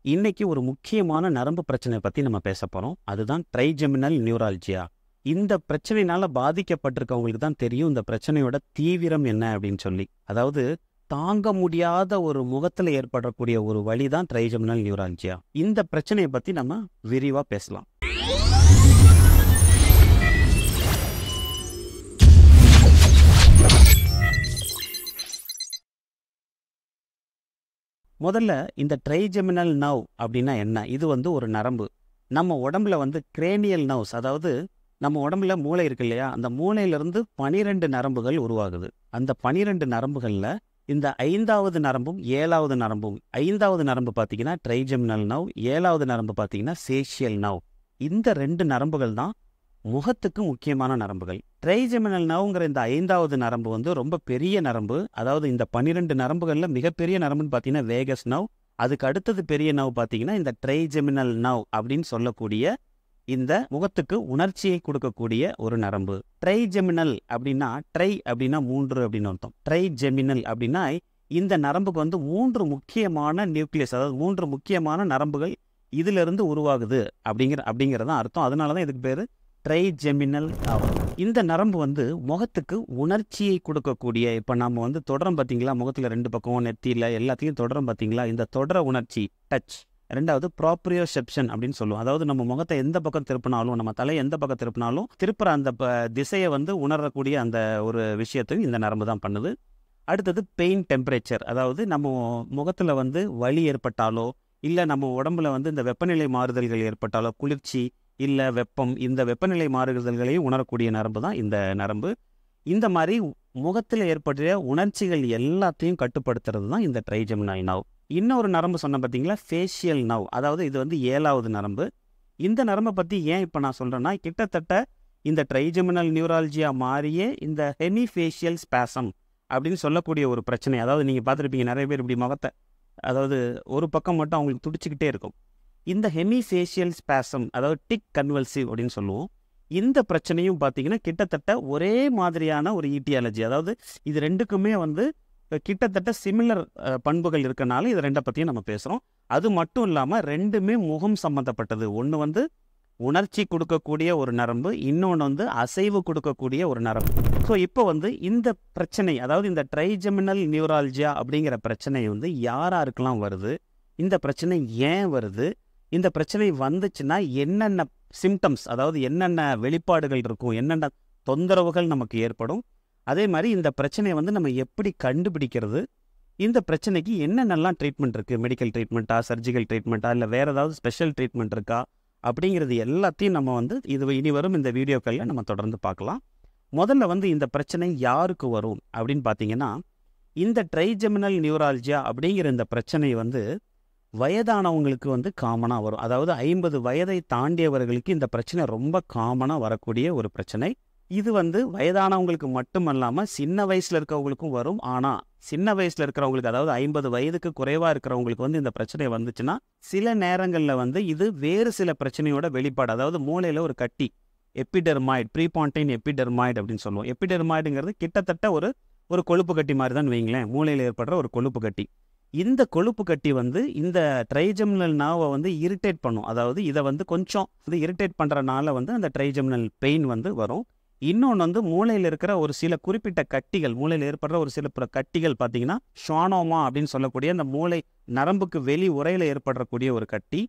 இன்னைக்கு ஒரு முக்கியமான நரம்பு பிரச்சனை பத்தி நம்ம பேச போறோம். அதுதான் ட்ரைஜெமினல் நியூரால்ஜியா. இந்த பிரச்சனையினால பாதிக்கப்பட்டிருக்கவங்களுக்கு தான் தெரியும் இந்த பிரச்சனையோட தீவிரம் என்ன அப்படின்னு சொல்லி. அதாவது தாங்க முடியாத ஒரு முகத்துல ஏற்படக்கூடிய ஒரு வலி தான் ட்ரைஜெமினல் நியூரால்ஜியா. இந்த பிரச்சனையை பத்தி நம்ம விரிவா பேசலாம். முதல்ல இந்த ட்ரைஜெமினல் நர்வ் அப்படின்னா என்ன? இது ஒரு நரம்பு. நம்ம உடம்புல கிரேனியல் நர்வ்ஸ், அதாவது நம்ம உடம்புல மூளை இருக்கு இல்லையா, அந்த மூளையிலிருந்து 12 நரம்புகள் உருவாகுது. அந்த 12 நரம்புகள்ல இந்த 5வது நரம்பும் 7வது நரம்பும், 5வது நரம்பு பார்த்தீங்கன்னா ட்ரைஜெமினல் நர்வ், 7வது நரம்பு பார்த்தீங்கன்னா சேஷியல் நர்வ். இந்த 2 நரம்புகள் தான் முகத்துக்கு முக்கியமான நரம்புகள். ட்ரைஜெமினல் நர்வ்ங்கிற இந்த 5வது நரம்பு ரொம்ப பெரிய நரம்பு. அதாவது இந்த 12 நரம்புகளில் மிகப்பெரிய நரம்புன்னு பார்த்தீங்கன்னா வேகஸ் நர்வ். அதுக்கு அடுத்தது பெரிய நர்வ் பார்த்தீங்கன்னா இந்த ட்ரைஜெமினல் நர்வ் அப்படின்னு சொல்லக்கூடிய இந்த முகத்துக்கு உணர்ச்சியை கொடுக்கக்கூடிய ஒரு நரம்பு. ட்ரைஜெமினல் அப்படின்னா, ட்ரை அப்படின்னா 3 அப்படின்னு அர்த்தம். ட்ரைஜெமினல் அப்படின்னா இந்த நரம்புக்கு 3 முக்கியமான நியூக்ளியஸ், அதாவது 3 முக்கியமான நரம்புகள் இதிலிருந்து உருவாகுது அப்படிங்கிறதான் அர்த்தம். அதனால தான் இதுக்கு பேர் ட்ரைஜெமினல் நர்வ். இந்த நரம்பு முகத்துக்கு உணர்ச்சியை கொடுக்கக்கூடிய, இப்போ நம்ம தொடரம் பார்த்தீங்களா, முகத்தில் 2 பக்கம் நெத்தியில் எல்லாத்தையும் தொடரம் பார்த்தீங்களா, இந்த தொடர உணர்ச்சி டச். ரெண்டாவது ப்ராப்ரியோசெப்ஷன் அப்படின்னு சொல்லுவோம். அதாவது நம்ம முகத்தை எந்த பக்கம் திருப்பினாலும், நம்ம தலையை எந்த பக்கம் திருப்பினாலும் திருப்புற அந்த திசையை உணரக்கூடிய அந்த ஒரு விஷயத்தையும் இந்த நரம்பு தான் பண்ணுது. அடுத்தது பெயின் டெம்பரேச்சர், அதாவது நம்ம முகத்தில் வலி ஏற்பட்டாலோ இல்லை நம்ம உடம்புல இந்த வெப்பநிலை மாறுதல்கள் ஏற்பட்டாலோ, குளிர்ச்சி இல்லை வெப்பம், இந்த வெப்பநிலை மாறுதல்களையும் உணரக்கூடிய நரம்பு தான் இந்த நரம்பு. இந்த மாதிரி முகத்தில் ஏற்பட்ட உணர்ச்சிகள் எல்லாத்தையும் கட்டுப்படுத்துறது தான் இந்த ட்ரைஜெமினல் நர்வ். இன்னொரு நரம்பு சொன்ன பார்த்தீங்களா, ஃபேஷியல் நர்வ். அதாவது இது 7வது நரம்பு. இந்த நரம்பை பற்றி ஏன் இப்போ நான் சொல்கிறேன்னா, கிட்டத்தட்ட இந்த ட்ரைஜெமினல் நியூரால்ஜியா மாறியே இந்த ஹெமிஃபேஷியல் ஸ்பாசம் அப்படின்னு சொல்லக்கூடிய ஒரு பிரச்சனை. அதாவது நீங்கள் பார்த்துருப்பீங்க, நிறைய பேர் இப்படி முகத்தை, அதாவது ஒரு பக்கம் மட்டும் அவங்களுக்கு துடிச்சிக்கிட்டே இருக்கும். இந்த ஹெமிஃபேஷியல் ஸ்பாசம், அதாவது டிக் கன்வல்சிவ் அப்படின்னு சொல்லுவோம். இந்த பிரச்சனையும் பார்த்தீங்கன்னா கிட்டத்தட்ட ஒரே மாதிரியான ஒரு ஈட்டியாலஜி. அதாவது இது ரெண்டுக்குமே கிட்டத்தட்ட சிமிலர் பண்புகள் இருக்கனால இது ரெண்டை பற்றியும் நம்ம பேசுகிறோம். அது மட்டும் இல்லாமல் ரெண்டுமே முகம் சம்மந்தப்பட்டது. ஒன்று உணர்ச்சி கொடுக்கக்கூடிய ஒரு நரம்பு, இன்னொன்று அசைவு கொடுக்கக்கூடிய ஒரு நரம்பு. ஸோ இப்போ இந்த பிரச்சனை, அதாவது இந்த ட்ரைஜெமினல் நியூரால்ஜியா அப்படிங்கிற பிரச்சனை யாராருக்கெல்லாம் வருது, இந்த பிரச்சனை ஏன் வருது, இந்த பிரச்சனை வந்துச்சுன்னா என்னென்ன சிம்டம்ஸ், அதாவது என்னென்ன வெளிப்பாடுகள் இருக்கும், என்னென்ன தொந்தரவுகள் நமக்கு ஏற்படும், அதே மாதிரி இந்த பிரச்சனையை நம்ம எப்படி கண்டுபிடிக்கிறது, இந்த பிரச்சனைக்கு என்னென்னலாம் ட்ரீட்மெண்ட் இருக்குது, மெடிக்கல் ட்ரீட்மெண்ட்டா, சர்ஜிக்கல் ட்ரீட்மெண்ட்டா, இல்லை வேறு ஏதாவது ஸ்பெஷல் ட்ரீட்மெண்ட் இருக்கா அப்படிங்கிறது எல்லாத்தையும் நம்ம இது இனி வரும் இந்த வீடியோக்களில் நம்ம தொடர்ந்து பார்க்கலாம். முதல்ல இந்த பிரச்சனை யாருக்கு வரும் அப்படின்னு பார்த்தீங்கன்னா, இந்த ட்ரைஜெமினல் நியூரால்ஜியா அப்படிங்கிற இந்த பிரச்சனை வயதானவங்களுக்கு காமனாக வரும். அதாவது 50 வயதை தாண்டியவர்களுக்கு இந்த பிரச்சனை ரொம்ப காமனாக வரக்கூடிய ஒரு பிரச்சனை. இது வயதானவங்களுக்கு மட்டுமல்லாமல் சின்ன வயசில் இருக்கிறவங்களுக்கும் வரும். ஆனால் சின்ன வயசில் இருக்கிறவங்களுக்கு, அதாவது 50 வயதுக்கு குறைவாக இருக்கிறவங்களுக்கு இந்த பிரச்சனை வந்துச்சுன்னா சில நேரங்களில் இது வேறு சில பிரச்சனையோட வெளிப்பாடு. அதாவது மூளையில் ஒரு கட்டி, எபிடெர்மாய்டு, ப்ரீபான்டைன் எபிடெர்மாய்டு அப்படின்னு சொல்லுவோம். எபிடெர்மாய்டுங்கிறது கிட்டத்தட்ட ஒரு கொழுப்பு கட்டி மாதிரி தான் வைங்களேன், மூளையில் ஏற்படுற ஒரு கொழுப்பு கட்டி. இந்த கொழுப்பு கட்டி இந்த ட்ரைஜெமினல் நர்வை இரிட்டேட் பண்ணும். அதாவது இதை கொஞ்சம் இரிட்டேட் பண்ணுறனால அந்த ட்ரைஜெமினல் பெயின் வரும். இன்னொன்று மூளையில் இருக்கிற ஒரு சில குறிப்பிட்ட கட்டிகள், மூளையில் ஏற்படுற ஒரு சில கட்டிகள் பார்த்தீங்கன்னா ஷானோமா அப்படின்னு சொல்லக்கூடிய அந்த மூளை நரம்புக்கு வெளி உரையில் ஏற்படக்கூடிய ஒரு கட்டி.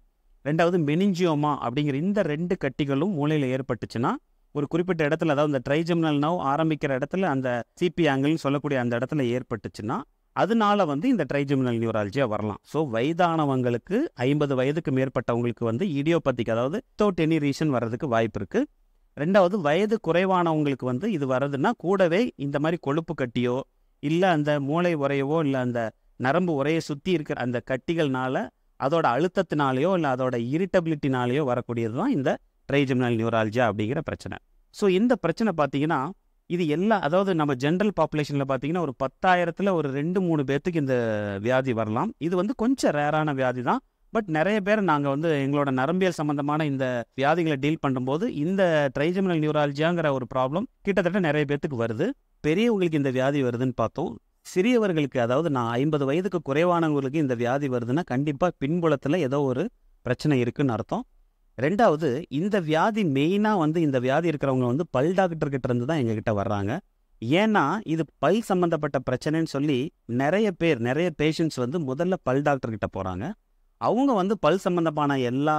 ரெண்டாவது மெனிஞ்சியோமா அப்படிங்கிற இந்த 2 கட்டிகளும் மூளையில் ஏற்பட்டுச்சுன்னா ஒரு குறிப்பிட்ட இடத்துல, அதாவது இந்த ட்ரைஜெமினல் நர்வ் ஆரம்பிக்கிற இடத்துல அந்த சிபி ஆங்கிள்னு சொல்லக்கூடிய அந்த இடத்துல ஏற்பட்டுச்சுன்னா அதனால இந்த ட்ரைஜெமினல் நியூரால்ஜியா வரலாம். ஸோ வயதானவங்களுக்கு, 50 வயதுக்கு மேற்பட்டவங்களுக்கு இடியோபதிக், அதாவது வித்தவுட் எனி ரீசன் வர்றதுக்கு வாய்ப்பு இருக்குது. ரெண்டாவது வயது குறைவானவங்களுக்கு இது வர்றதுன்னா கூடவே இந்த மாதிரி கொழுப்பு கட்டியோ இல்லை அந்த மூளை உரையவோ இல்லை அந்த நரம்பு உரையை சுற்றி இருக்கிற அந்த கட்டிகள்னால, அதோட அழுத்தத்தினாலேயோ இல்லை அதோட இரிட்டபிலிட்டினாலேயோ வரக்கூடியது தான் இந்த ட்ரைஜெமினல் நியூரால்ஜியா அப்படிங்கிற பிரச்சனை. ஸோ இந்த பிரச்சனை பார்த்தீங்கன்னா இது அதாவது நம்ம ஜென்ரல் பாப்புலேஷனில் பார்த்தீங்கன்னா ஒரு 10,000ல் ஒரு 2-3 பேர்த்துக்கு இந்த வியாதி வரலாம். இது கொஞ்சம் ரேரான வியாதி தான். பட் நிறைய பேர் நாங்கள் எங்களோட நரம்பியல் சம்பந்தமான இந்த வியாதிகளை டீல் பண்ணும்போது இந்த ட்ரைஜெமினல் நியூரால்ஜியாங்கிற ஒரு ப்ராப்ளம் கிட்டத்தட்ட நிறைய பேர்த்துக்கு வருது. பெரியவங்களுக்கு இந்த வியாதி வருதுன்னு பார்த்தோம். சிறியவர்களுக்கு அதாவது நான் 50 வயதுக்கு குறைவானவங்களுக்கு இந்த வியாதி வருதுன்னா கண்டிப்பாக பின்புலத்தில் ஏதோ ஒரு பிரச்சனை இருக்குன்னு அர்த்தம். 2வது இந்த வியாதி மெயினாக வந்து இந்த வியாதி இருக்கிறவங்க வந்து பல் டாக்டர்கிட்ட இருந்து தான் எங்ககிட்ட வர்றாங்க. ஏன்னா இது பல் சம்மந்தப்பட்ட பிரச்சனைன்னு சொல்லி நிறைய பேஷண்ட்ஸ் வந்து முதல்ல பல் டாக்டர்கிட்ட போகிறாங்க. அவங்க வந்து பல் சம்மந்தமான எல்லா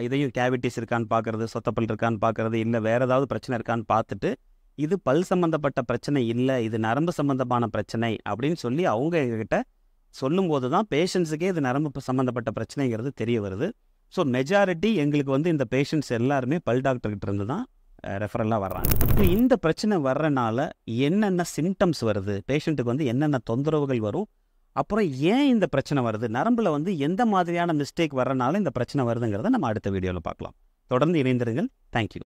இதையும் கேவிட்டிஸ் இருக்கான்னு பார்க்குறது, சொத்தப்பல் இருக்கான்னு பார்க்குறது, இல்லை வேறு ஏதாவது பிரச்சனை இருக்கான்னு பார்த்துட்டு இது பல் சம்மந்தப்பட்ட பிரச்சனை இல்லை, இது நரம்பு சம்மந்தமான பிரச்சனை அப்படின்னு சொல்லி அவங்க எங்ககிட்ட சொல்லும்போது தான் பேஷண்ட்ஸுக்கே இது நரம்பு சம்மந்தப்பட்ட பிரச்சனைங்கிறது தெரிய வருது. ஸோ மெஜாரிட்டி எங்களுக்கு வந்து இந்த பேஷண்ட்ஸ் எல்லாருமே பல் டாக்டர்கிட்ட இருந்து தான் ரெஃபரலாக வர்றாங்க. இந்த பிரச்சனை வர்றனால என்னென்ன சிம்டம்ஸ் வருது, பேஷண்ட்டுக்கு வந்து என்னென்ன தொந்தரவுகள் வரும், அப்புறம் ஏன் இந்த பிரச்சனை வருது, நரம்பில் வந்து எந்த மாதிரியான மிஸ்டேக் வர்றனால இந்த பிரச்சனை வருதுங்கிறத நம்ம அடுத்த வீடியோவில் பார்க்கலாம். தொடர்ந்து இணைந்திருங்கள். தேங்க்யூ.